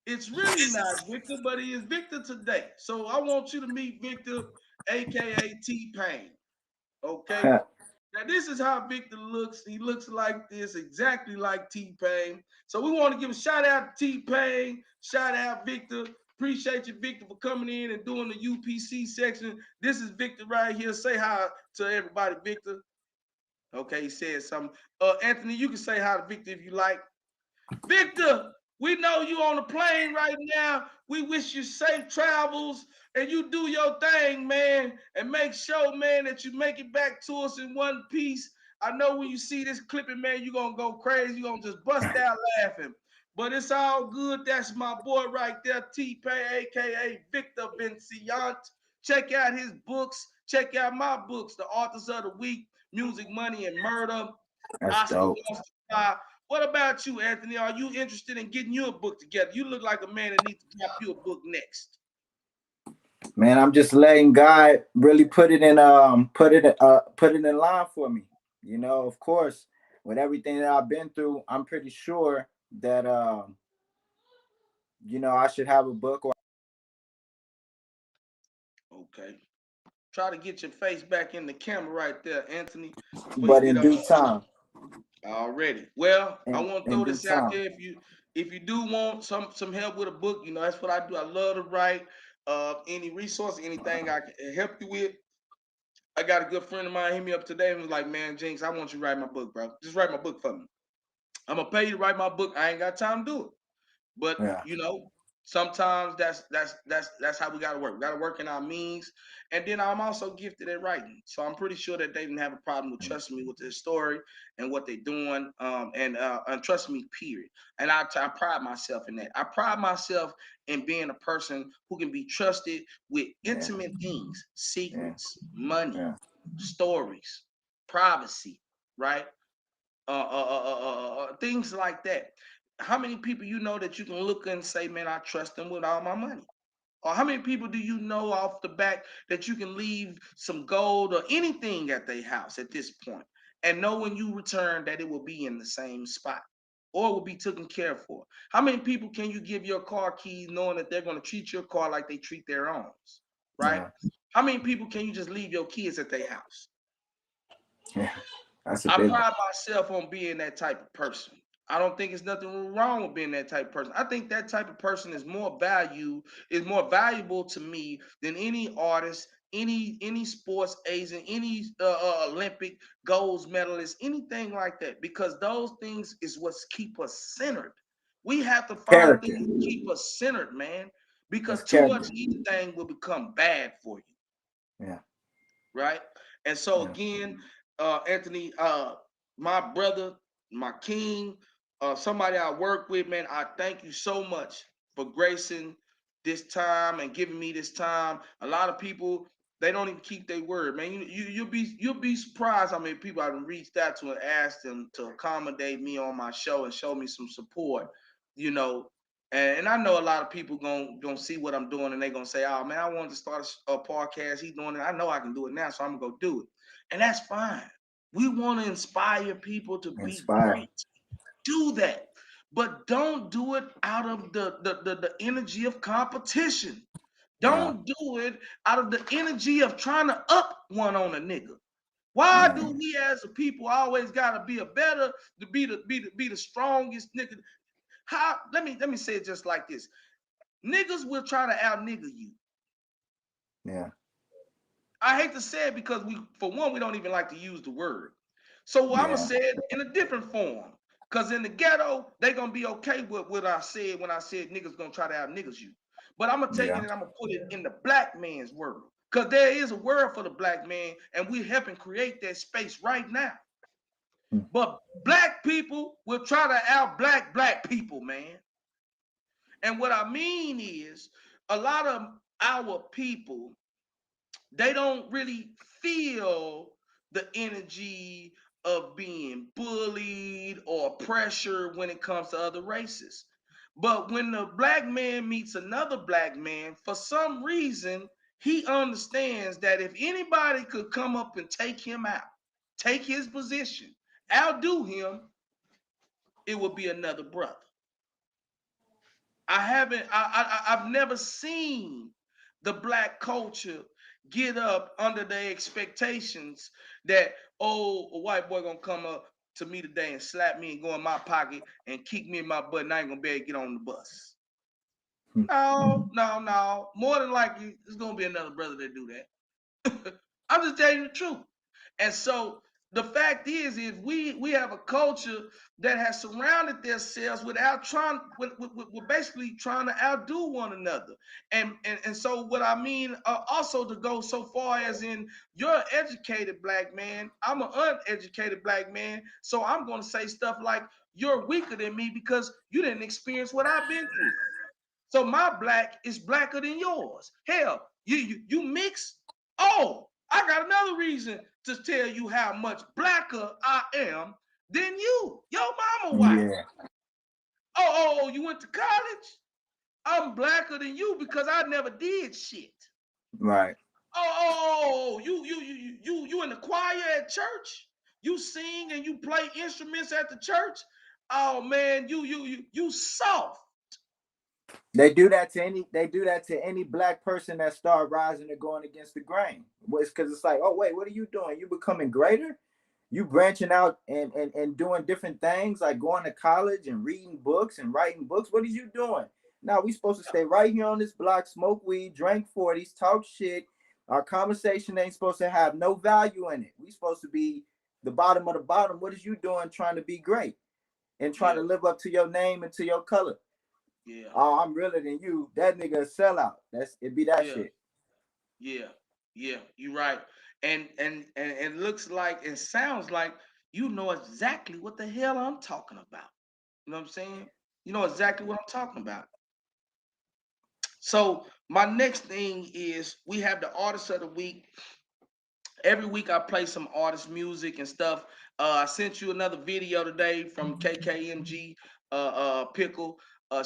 it's really not Victor, but he is Victor today. So I want you to meet Victor, aka T-Pain. Okay. Now, this is how Victor looks. He looks like this, exactly like T-Pain. So we want to give a shout out to T-Pain, shout out Victor. Appreciate you, Victor, for coming in and doing the UPC section. This is Victor right here. Say hi to everybody, Victor. Okay, he said something. Anthony, you can say hi to Victor if you like. Victor, we know you on the plane right now. We wish you safe travels and you do your thing, man, and make sure, man, that you make it back to us in one piece. I know when you see this clipping, man, you're going to go crazy. You're going to just bust out laughing. But it's all good. That's my boy right there, T-Pain, a.k.a. Victor Vincent. Check out his books. Check out my books, The Authors of the Week, Music, Money, and Murder. That's dope. What about you, Anthony? Are you interested in getting you a book together? You look like a man that needs to drop you a book next. Man, I'm just letting God really put it in line for me. You know, of course, with everything that I've been through, I'm pretty sure that you know, I should have a book. Or Okay. Try to get your face back in the camera right there, Anthony, before you but get in off. due time. Already. Well, I want to In throw due this out time. there. If you do want some help with a book, you know that's what I do. I love to write. Any resource, anything I can help you with. I got a good friend of mine hit me up today and was like, "Man, Jinx, I want you to write my book, bro. Just write my book for me. I'm gonna pay you to write my book. I ain't got time to do it." But Yeah. you know, sometimes that's how we gotta work. We gotta work in our means. And then I'm also gifted at writing. So I'm pretty sure that they didn't have a problem with trusting me with their story and what they're doing. And trust me, period. And I pride myself in that. I pride myself in being a person who can be trusted with Yeah. intimate things, Yeah. secrets, money, Yeah. stories, privacy, right? Things like that. How many people you know that you can look and say, man, I trust them with all my money? Or how many people do you know off the back that you can leave some gold or anything at their house at this point and know when you return that it will be in the same spot or will be taken care for? How many people can you give your car keys knowing that they're going to treat your car like they treat their own? Right? Yeah. How many people can you just leave your kids at their house? Yeah. That's a I big one. pride myself on being that type of person. I don't think it's nothing wrong with being that type of person. I think that type of person is more valuable to me than any artist, any sports agent, any Olympic gold medalist, anything like that. Because those things is what's keep us centered. We have to find Character. things to keep us centered, man. Because That's too much character. anything will become bad for you, Yeah. right? And so Yeah. again, Anthony, my brother, my king, somebody I work with, man, I thank you so much for gracing this time and giving me this time. A lot of people, they don't even keep their word, man. You'll be surprised how many people I've reached out to and asked them to accommodate me on my show and show me some support, you know. And I know a lot of people gonna see what I'm doing and they're gonna say, "Oh man, I wanted to start a podcast. He's doing it. I know I can do it now, so I'm gonna go do it." And that's fine. We want to inspire people to be Inspire. great. Do that, but don't do it out of the energy of competition. Yeah. Don't do it out of the energy of trying to up one on a nigga. Why Yeah. do we as a people always gotta be a better to be the strongest nigga? How let me say it just like this. Niggas will try to out nigga you. Yeah. I hate to say it because for one, we don't even like to use the word. So I'm gonna Yeah. say it in a different form. Cause in the ghetto, they gonna be okay with what I said when I said niggas gonna try to out niggas you. But I'm gonna take it Yeah. and I'm gonna put it in the black man's world. Cause there is a word for the black man, and we're helping create that space right now. Hmm. But black people will try to out black people, man. And what I mean is a lot of our people, they don't really feel the energy of being bullied or pressure when it comes to other races. But when the black man meets another black man, for some reason, he understands that if anybody could come up and take him out, take his position, outdo him, it would be another brother. I've never seen the black culture get up under the expectations that, oh, a white boy gonna come up to me today and slap me and go in my pocket and kick me in my butt and I ain't gonna be able to get on the bus. Hmm. No, no, no. More than likely, there's gonna be another brother that do that. I'm just telling you the truth. And so the fact is we have a culture that has surrounded themselves without trying with basically trying to outdo one another. And so what I mean also to go so far as in you're an educated black man, I'm an uneducated black man, so I'm gonna say stuff like you're weaker than me because you didn't experience what I've been through. So my black is blacker than yours. Hell, you mix. Oh, I got another reason to tell you how much blacker I am than you. Your mama white. Yeah. Oh, you went to college? I'm blacker than you because I never did shit. Right. You in the choir at church? You sing and you play instruments at the church? Oh man, you soft. They do that to any black person that start rising and going against the grain. It's because it's like, oh wait, what are you doing? You becoming greater? You branching out and doing different things like going to college and reading books and writing books. What are you doing? Now we supposed to stay right here on this block, smoke weed, drink 40s, talk shit. Our conversation ain't supposed to have no value in it. We supposed to be the bottom of the bottom. What is you doing trying to be great and trying to live up to your name and to your color? Yeah. Oh, I'm realer than you. That nigga a sellout. It be that shit. Yeah. You're right. And it looks like and sounds like you know exactly what the hell I'm talking about. You know what I'm saying? You know exactly what I'm talking about. So my next thing is we have the artist of the week. Every week I play some artist music and stuff. I sent you another video today from KKMG Pickle.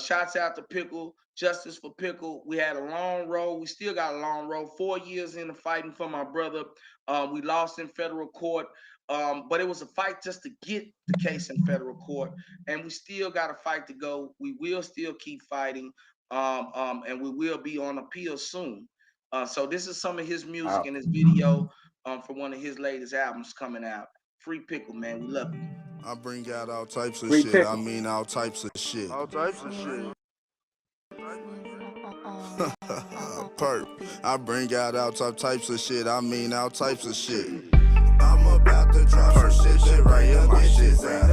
Shouts out to Pickle, Justice for Pickle. We had a long road. We still got a long road. 4 years into fighting for my brother. We lost in federal court. But it was a fight just to get the case in federal court. And we still got a fight to go. We will still keep fighting. And we will be on appeal soon. So this is some of his music and his video for one of his latest albums coming out. Free Pickle, man. We love you. I bring out all types of Free shit. Pickle. I mean all types of shit. All types of shit. Perp. I bring out all types of shit. I mean all types of shit. I'm about to drop some shit right here, bitches out.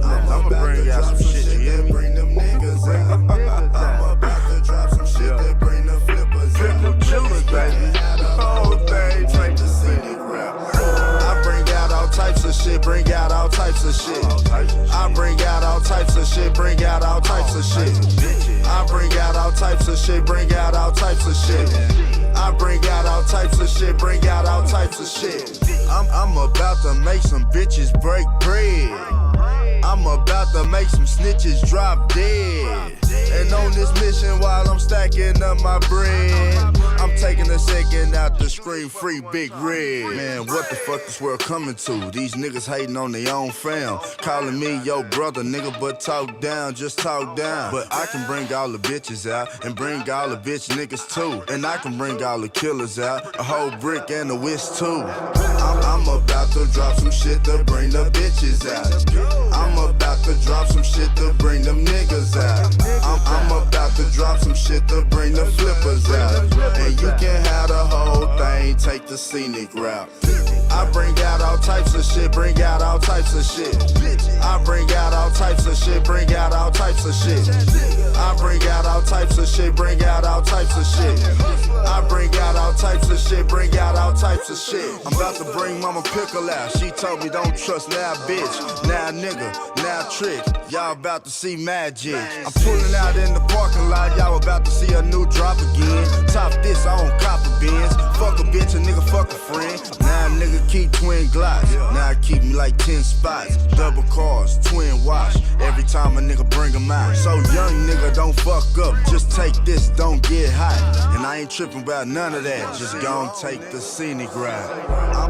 I'm about to drop some shit that bring them niggas out. I'm about to drop some shit that bring the flippers out. Chillers, baby. Whole thing, drink the scenic rap. I bring out all types of shit, bring out all types of shit. I bring out all types of shit, bring out all types of shit. I bring out all types of shit, bring out all types of shit. I bring out all types of shit, bring out all types of shit. I'm about to make some bitches break bread. I'm about to make some snitches drop dead. And on this mission while I'm stacking up my bread, I'm taking a second out to scream free Big Red. Man, what the fuck this world coming to? These niggas hating on their own fam. Calling me yo brother, nigga, but talk down, just talk down. But I can bring all the bitches out and bring all the bitch niggas too. And I can bring all the killers out, a whole brick and a whisk too. I'm about to drop some shit to bring the bitches out. I'm about to drop some shit to bring them niggas out. I'm about to drop some shit to bring the flippers out. And you can have the whole thing, take the scenic route. I bring out all types of shit, bring out all types of shit. I bring out all types of shit, bring out all types of shit. I bring out all types of shit, bring out all types of shit. I bring out all types of shit, bring out all types of shit. I'm about to bring Mama Pickle out. She told me don't trust now bitch, now nigga, now trick. Y'all about to see magic. I'm pulling out in the parking lot, y'all about to see a new drop again. Top this, I own copper bins. Fuck a bitch, a nigga, fuck a friend. Now a nigga keep twin glocks. Now I keep me like 10 spots. Double cars, twin wash. Every time a nigga bring them out. So young nigga, don't fuck up. Just take this, don't get hot. And I ain't tripping about none of that. Just gon' take the scenic ride.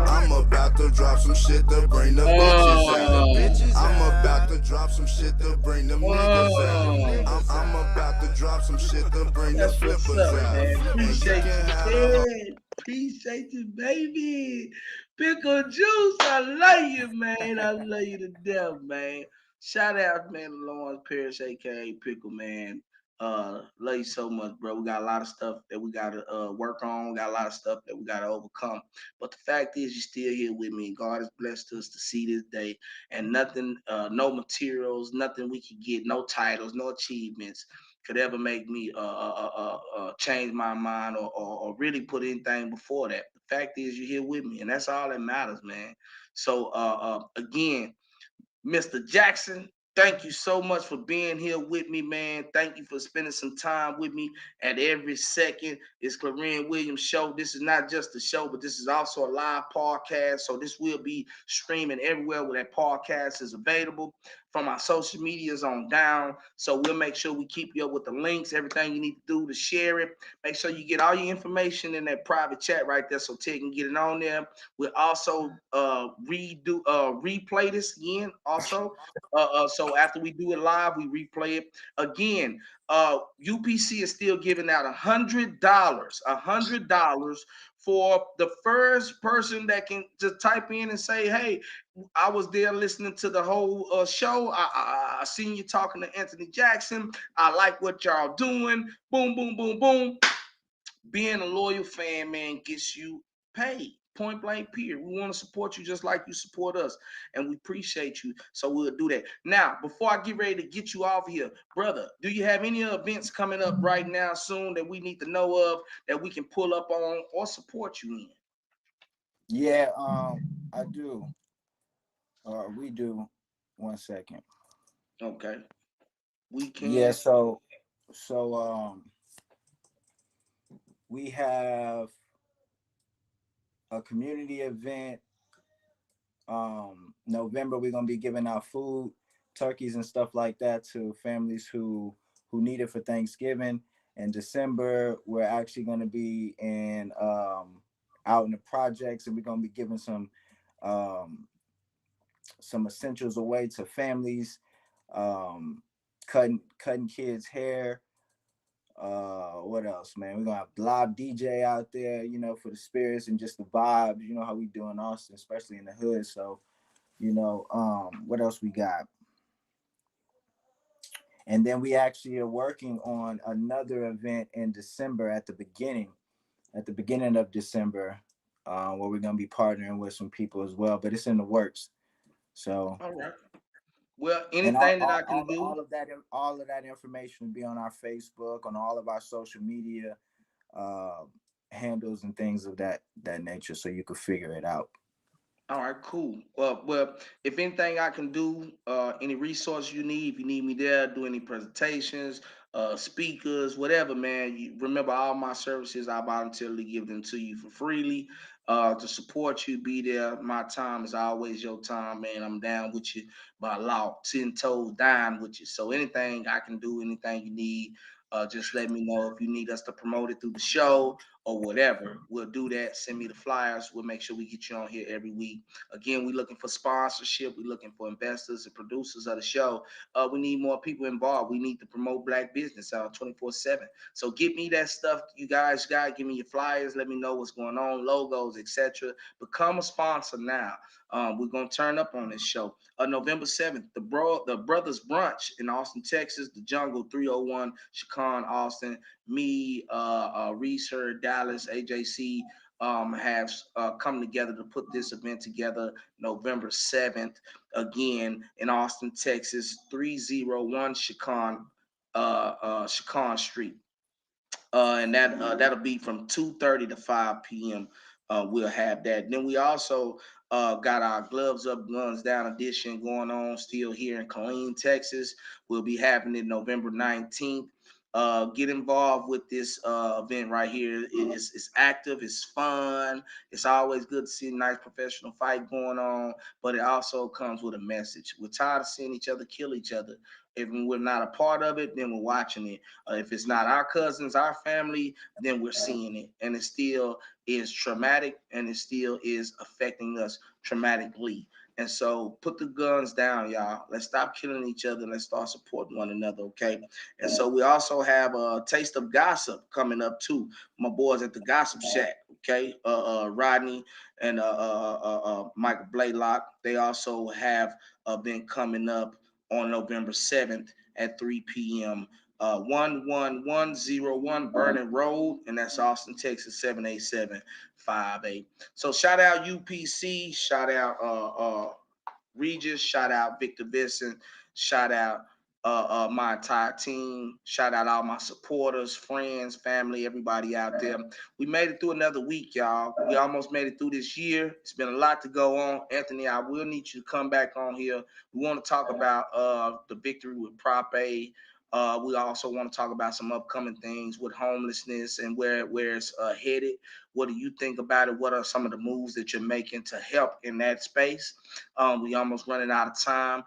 I'm about to drop some shit to bring the bitches out. I'm about to drop some shit to bring them niggas out. I'm about to drop some shit to bring the flippers out. Appreciate you, appreciate you, baby. Pickle Juice, I love you, man. I love you to death, man. Shout out, man, to Lawrence Parrish, aka Pickle, man. Love you so much, bro. We got a lot of stuff that we gotta work on. We got a lot of stuff that we gotta overcome. But the fact is, you're still here with me. God has blessed us to see this day, and nothing, no materials, nothing we could get, no titles, no achievements could ever make me change my mind or really put anything before that. The fact is, you're here with me, and that's all that matters, man. So again, Mr. Jackson, Thank you so much for being here with me, man. Thank you for spending some time with me at every second. It's Cluren Williams show. This is not just a show, but this is also a live podcast. So this will be streaming everywhere where that podcast is available from our social medias on down. So we'll make sure we keep you up with the links, everything you need to do to share it. Make sure you get all your information in that private chat right there so Ted can get it on there. We'll also replay this again also. So after we do it live, we replay it again. UPC is still giving out $100 for the first person that can just type in and say, "Hey, I was there listening to the whole show. I seen you talking to Anthony Jackson. I like what y'all doing. Boom, boom, boom, boom." Being a loyal fan, man, gets you paid. Point blank, period. We want to support you just like you support us, and we appreciate you. So we'll do that. Now, before I get ready to get you off here, brother, do you have any events coming up right now soon that we need to know of that we can pull up on or support you in? Yeah, I do. We do. 1 second. Okay. We can. Yeah, so we have a community event. November we're gonna be giving out food, turkeys and stuff like that to families who need it for Thanksgiving. In December, we're actually gonna be in out in the projects, and we're gonna be giving um some essentials away to families, cutting kids' hair. What else, man? We're gonna have live DJ out there, for the spirits and just the vibes. You know how we do in Austin, especially in the hood. So, what else we got? And then we actually are working on another event in December at the beginning of December, where we're gonna be partnering with some people as well. But it's in the works. So, All right. Well, and anything that I can do. all of that information will be on our Facebook, on all of our social media uh, handles and things of that nature, so you could figure it out. All right, cool. Well, if anything I can do, any resource you need, if you need me there, do any presentations, speakers, whatever, man. You remember all my services, I voluntarily give them to you for freely. To support you, be there. My time is always your time, man. I'm down with you by law, 10 toes down with you. So anything I can do, anything you need, just let me know. If you need us to promote it through the show or whatever, we'll do that. Send me the flyers. We'll make sure we get you on here every week. Again, we're looking for sponsorship. We're looking for investors and producers of the show. We need more people involved. We need to promote black business 24/7. So get me that stuff you guys got. Give me your flyers. Let me know what's going on, logos, etc. Become a sponsor now. We're gonna turn up on this show. November 7th, the Brothers Brunch in Austin, Texas, the Jungle 301, Chicon, Austin. Me, Reeser, Dallas, AJC have come together to put this event together November 7th, again in Austin, Texas, 301 Chicon Street. And that'll be from 2:30 to 5 p.m. We'll have that. Then we also got our Gloves Up, Guns Down edition going on still here in Killeen, Texas. We'll be having it November 19th. Get involved with this event right here. It's active, it's fun. It's always good to see a nice professional fight going on, but it also comes with a message. We're tired of seeing each other kill each other. If we're not a part of it, then we're watching it. If it's not our cousins, our family, then we're seeing it. And it still is traumatic, and it still is affecting us traumatically. And so put the guns down, y'all. Let's stop killing each other. Let's start supporting one another, okay? And so we also have a Taste of Gossip coming up too. My boys at the Gossip Shack, okay? Rodney and Michael Blaylock. They also have been coming up on November 7th at 3 p.m. 11101 Vernon Road, and that's Austin, Texas, 78758. So shout out UPC, shout out Regis, shout out Victor Vincent, shout out my entire team. Shout out all my supporters, friends, family, everybody out there. We made it through another week, y'all. We almost made it through this year. It's been a lot to go on. Anthony, I will need you to come back on here. We want to talk about the victory with Prop A. We also want to talk about some upcoming things with homelessness and where it's headed. What do you think about it? What are some of the moves that you're making to help in that space? We almost running out of time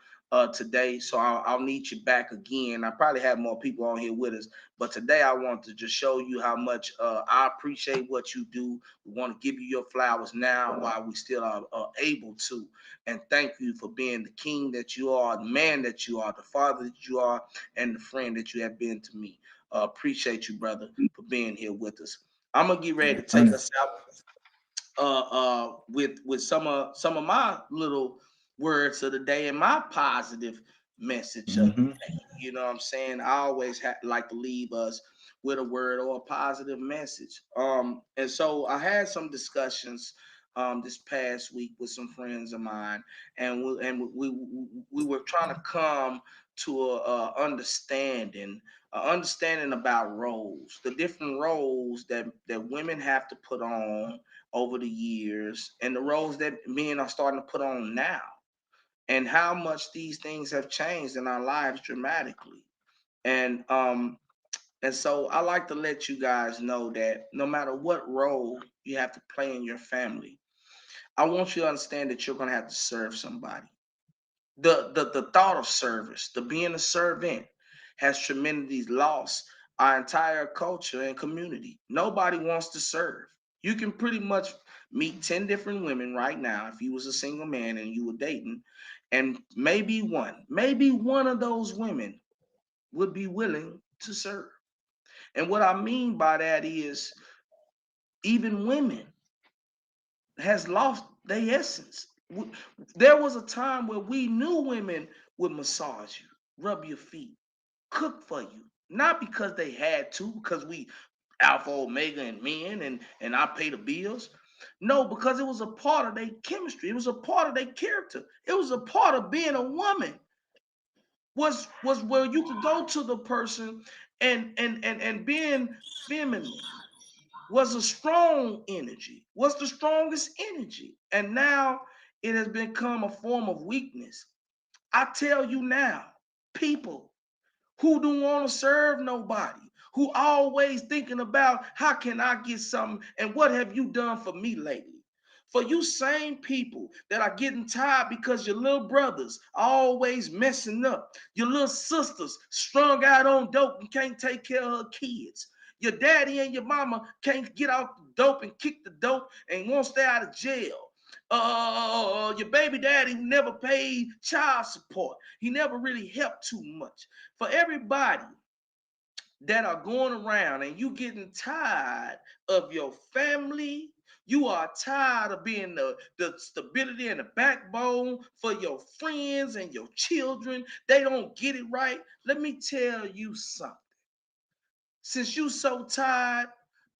today, so I'll need you back again. I probably have more people on here with us, but today I want to just show you how much I appreciate what you do. We want to give you your flowers now while we still are able to, and thank you for being the king that you are, the man that you are, the father that you are, and the friend that you have been to me. Appreciate you, brother, for being here with us. I'm gonna get ready to take us out with some of my little words of the day and my positive message of the Mm-hmm. day. You know what I'm saying? I always like to leave us with a word or a positive message. And so I had some discussions this past week with some friends of mine, and we were trying to come to a understanding about roles, the different roles that women have to put on over the years, and the roles that men are starting to put on now, and how much these things have changed in our lives dramatically. And so I like to let you guys know that no matter what role you have to play in your family, I want you to understand that you're going to have to serve somebody. The thought of service, the being a servant, has tremendously lost our entire culture and community. Nobody wants to serve. You can pretty much meet 10 different women right now if you was a single man and you were dating, and maybe one of those women would be willing to serve. And what I mean by that is even women has lost their essence. There was a time where we knew women would massage you, rub your feet, cook for you, not because they had to, because we alpha omega and men and I pay the bills. No, because it was a part of their chemistry. It was a part of their character. It was a part of being a woman. Was where you could go to the person and being feminine was a strong energy, was the strongest energy. And now it has become a form of weakness. I tell you now, people who don't want to serve nobody, who always thinking about how can I get something and what have you done for me lately? For you same people that are getting tired because your little brothers are always messing up, your little sisters strung out on dope and can't take care of her kids. Your daddy and your mama can't get out the dope and kick the dope and won't stay out of jail. Your baby daddy never paid child support. He never really helped too much. For everybody that are going around and you getting tired of your family, you are tired of being the stability and the backbone for your friends and your children. They don't get it right. Let me tell you something. Since you so tired,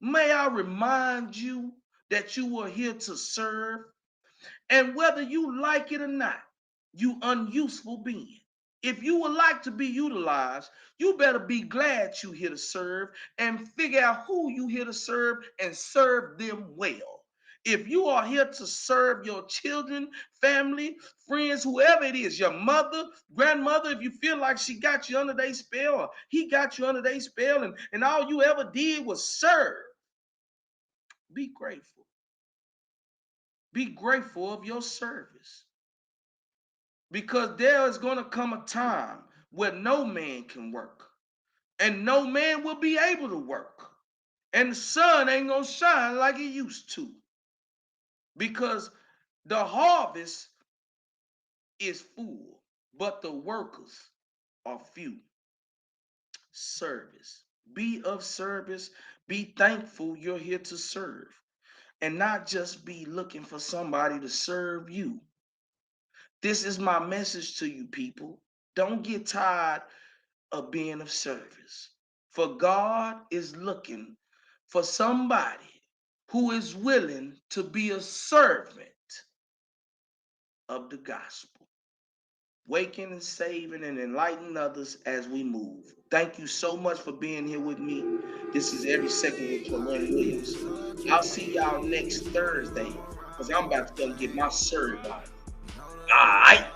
may I remind you that you were here to serve, and whether you like it or not, you unuseful being. If you would like to be utilized, you better be glad you here to serve and figure out who you here to serve and serve them well. If you are here to serve your children, family, friends, whoever it is, your mother, grandmother, if you feel like she got you under their spell or he got you under their spell and all you ever did was serve, be grateful. Be grateful of your service. Because there is going to come a time where no man can work and no man will be able to work. And the sun ain't going to shine like it used to because the harvest is full, but the workers are few. Service. Be of service. Be thankful you're here to serve and not just be looking for somebody to serve you. This is my message to you people. Don't get tired of being of service. For God is looking for somebody who is willing to be a servant of the gospel. waking and saving and enlightening others as we move. Thank you so much for being here with me. This is Every Second with Cluren Williams. I'll see y'all next Thursday because I'm about to go get my serve on. All right.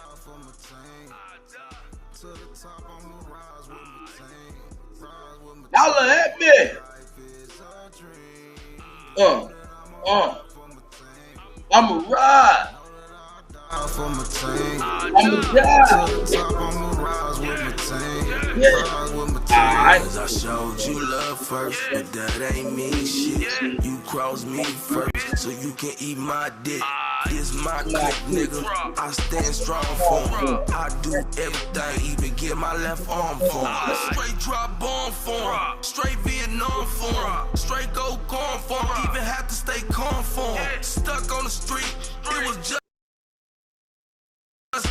Y'all at me. I'm a ride. I'm a ride. I showed you love first, but that ain't mean shit. You crossed me first, so you can eat my dick. This my clique, nigga. I stand strong for him. I do everything, even get my left arm for him. Straight drop bomb for him. Straight Vietnam for him. Straight go corn for him. Even have to stay calm for him. Stuck on the street, it was just